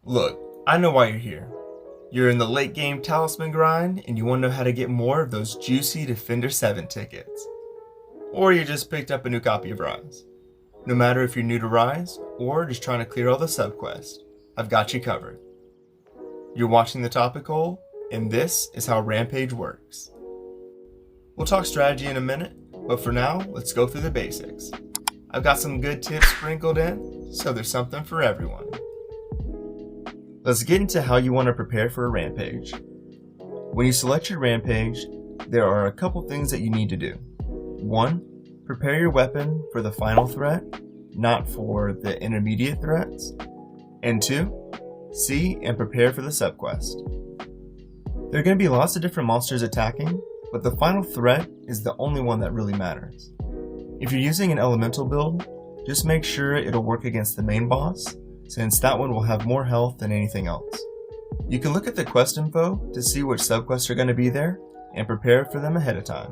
Look, I know why you're here. You're in the late game talisman grind and you want to know how to get more of those juicy Defender 7 tickets. Or you just picked up a new copy of Rise. No matter if you're new to Rise or just trying to clear all the subquests, I've got you covered. You're watching TheTopicHole, and this is how Rampage works. We'll talk strategy in a minute, but for now, let's go through the basics. I've got some good tips sprinkled in, so there's something for everyone. Let's get into how you want to prepare for a rampage. When you select your rampage, there are a couple things that you need to do. 1. Prepare your weapon for the final threat, not for the intermediate threats. And 2. See and prepare for the subquest. There are going to be lots of different monsters attacking, but the final threat is the only one that really matters. If you're using an elemental build, just make sure it'll work against the main boss, since that one will have more health than anything else. You can look at the quest info to see which subquests are going to be there and prepare for them ahead of time.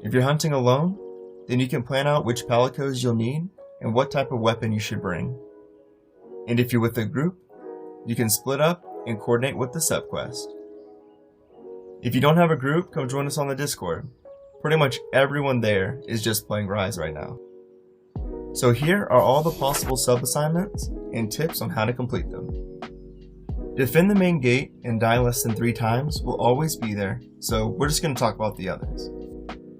If you're hunting alone, then you can plan out which palicos you'll need and what type of weapon you should bring. And if you're with a group, you can split up and coordinate with the subquest. If you don't have a group, come join us on the Discord. Pretty much everyone there is just playing Rise right now. So here are all the possible sub-assignments and tips on how to complete them. Defend the main gate and die less than 3 times will always be there, so we're just going to talk about the others.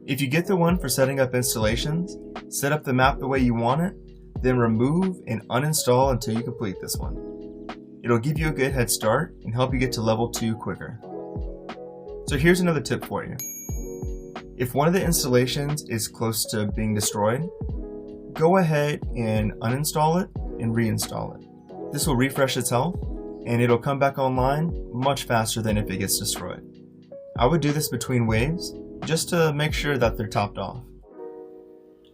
If you get the one for setting up installations, set up the map the way you want it, then remove and uninstall until you complete this one. It'll give you a good head start and help you get to level 2 quicker. So here's another tip for you. If one of the installations is close to being destroyed, go ahead and uninstall it and reinstall it. This will refresh its health and it'll come back online much faster than if it gets destroyed. I would do this between waves just to make sure that they're topped off.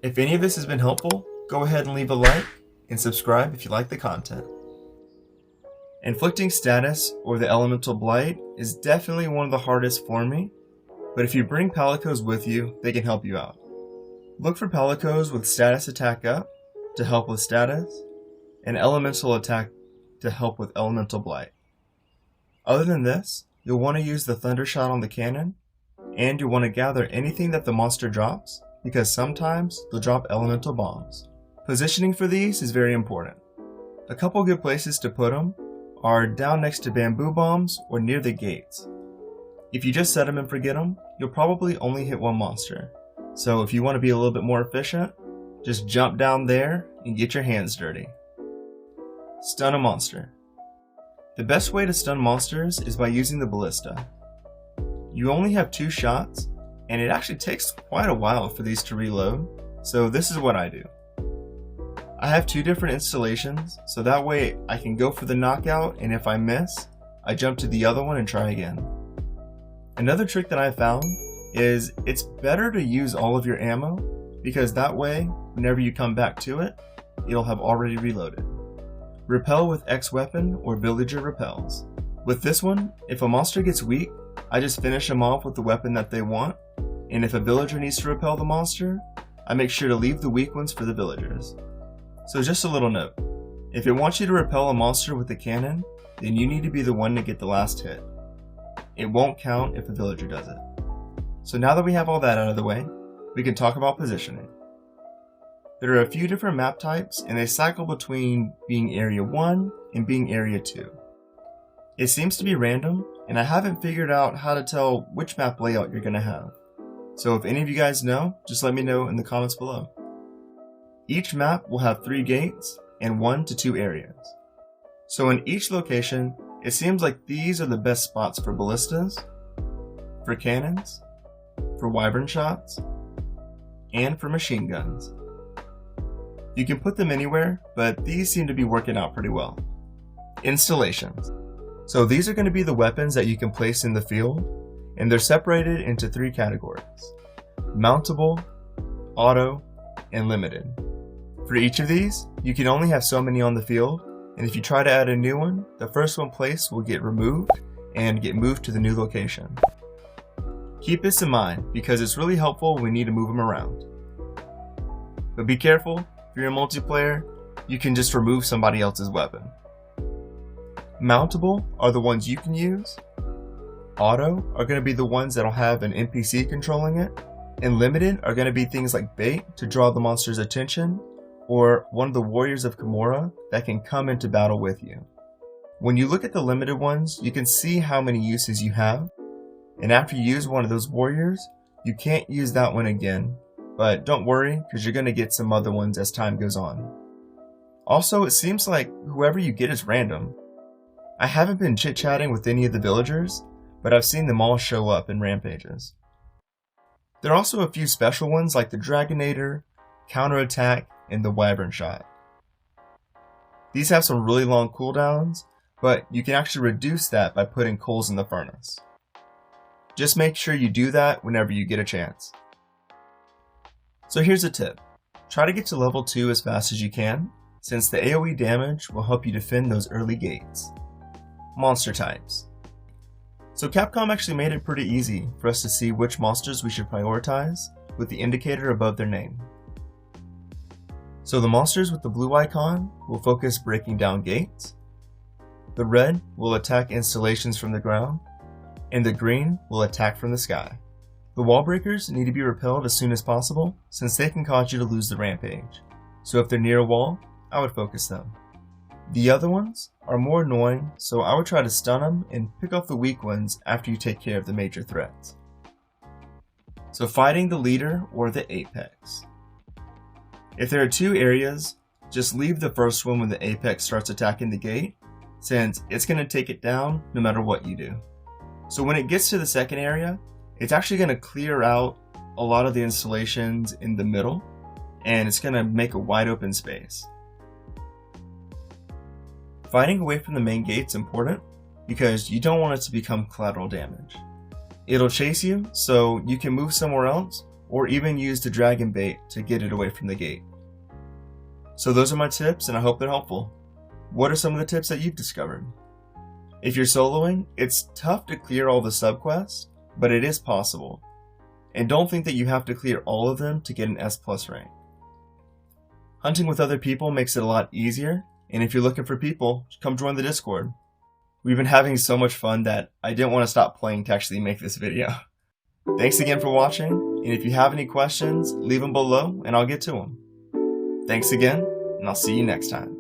If any of this has been helpful, go ahead and leave a like and subscribe if you like the content. Inflicting status or the elemental blight is definitely one of the hardest for me, but if you bring palicos with you, they can help you out. Look for palicos with status attack up to help with status, and elemental attack to help with elemental blight. Other than this, you'll want to use the thunder shot on the cannon, and you'll want to gather anything that the monster drops, because sometimes they'll drop elemental bombs. Positioning for these is very important. A couple good places to put them are down next to bamboo bombs or near the gates. If you just set them and forget them, you'll probably only hit one monster. So if you want to be a little bit more efficient, just jump down there and get your hands dirty. Stun a monster. The best way to stun monsters is by using the ballista. You only have 2 shots, and it actually takes quite a while for these to reload, so this is what I do. I have 2 different installations, so that way I can go for the knockout, and if I miss, I jump to the other one and try again. Another trick that I found is it's better to use all of your ammo, because that way, whenever you come back to it, it'll have already reloaded. Repel with X weapon or villager repels. With this one, if a monster gets weak, I just finish them off with the weapon that they want, and if a villager needs to repel the monster, I make sure to leave the weak ones for the villagers. So just a little note, if it wants you to repel a monster with a cannon, then you need to be the one to get the last hit. It won't count if a villager does it. So now that we have all that out of the way, we can talk about positioning. There are a few different map types and they cycle between being Area 1 and being Area 2. It seems to be random and I haven't figured out how to tell which map layout you're going to have. So if any of you guys know, just let me know in the comments below. Each map will have 3 gates and 1 to 2 areas. So in each location, it seems like these are the best spots for ballistas, for cannons, for wyvern shots, and for machine guns. You can put them anywhere, but these seem to be working out pretty well. Installations. So these are going to be the weapons that you can place in the field, and they're separated into 3 categories: mountable, auto, and limited. For each of these, you can only have so many on the field, and if you try to add a new one, the first one placed will get removed and get moved to the new location. Keep this in mind because it's really helpful when we need to move them around. But be careful, if you're in multiplayer, you can just remove somebody else's weapon. Mountable are the ones you can use. Auto are going to be the ones that'll have an NPC controlling it. And limited are going to be things like bait to draw the monster's attention, or one of the warriors of Kimura that can come into battle with you. When you look at the limited ones, you can see how many uses you have, and after you use one of those warriors, you can't use that one again, but don't worry because you're going to get some other ones as time goes on. Also, it seems like whoever you get is random. I haven't been chit-chatting with any of the villagers, but I've seen them all show up in Rampages. There are also a few special ones like the Dragonator, Counterattack, and the Wyvern Shot. These have some really long cooldowns, but you can actually reduce that by putting coals in the furnace. Just make sure you do that whenever you get a chance. So here's a tip. Try to get to level 2 as fast as you can, since the AoE damage will help you defend those early gates. Monster types. So Capcom actually made it pretty easy for us to see which monsters we should prioritize with the indicator above their name. So the monsters with the blue icon will focus breaking down gates, the red will attack installations from the ground, and the green will attack from the sky. The wall breakers need to be repelled as soon as possible since they can cause you to lose the rampage, so if they're near a wall, I would focus them. The other ones are more annoying, so I would try to stun them and pick off the weak ones after you take care of the major threats. So fighting the leader or the apex. If there are 2 areas, just leave the first one when the apex starts attacking the gate, since it's going to take it down no matter what you do. So when it gets to the second area, it's actually going to clear out a lot of the installations in the middle, and it's going to make a wide open space. Fighting away from the main gate is important because you don't want it to become collateral damage. It'll chase you, so you can move somewhere else or even use the dragon bait to get it away from the gate. So those are my tips and I hope they're helpful. What are some of the tips that you've discovered? If you're soloing, it's tough to clear all the subquests, but it is possible. And don't think that you have to clear all of them to get an S+ rank. Hunting with other people makes it a lot easier, and if you're looking for people, come join the Discord. We've been having so much fun that I didn't want to stop playing to actually make this video. Thanks again for watching, and if you have any questions, leave them below and I'll get to them. Thanks again, and I'll see you next time.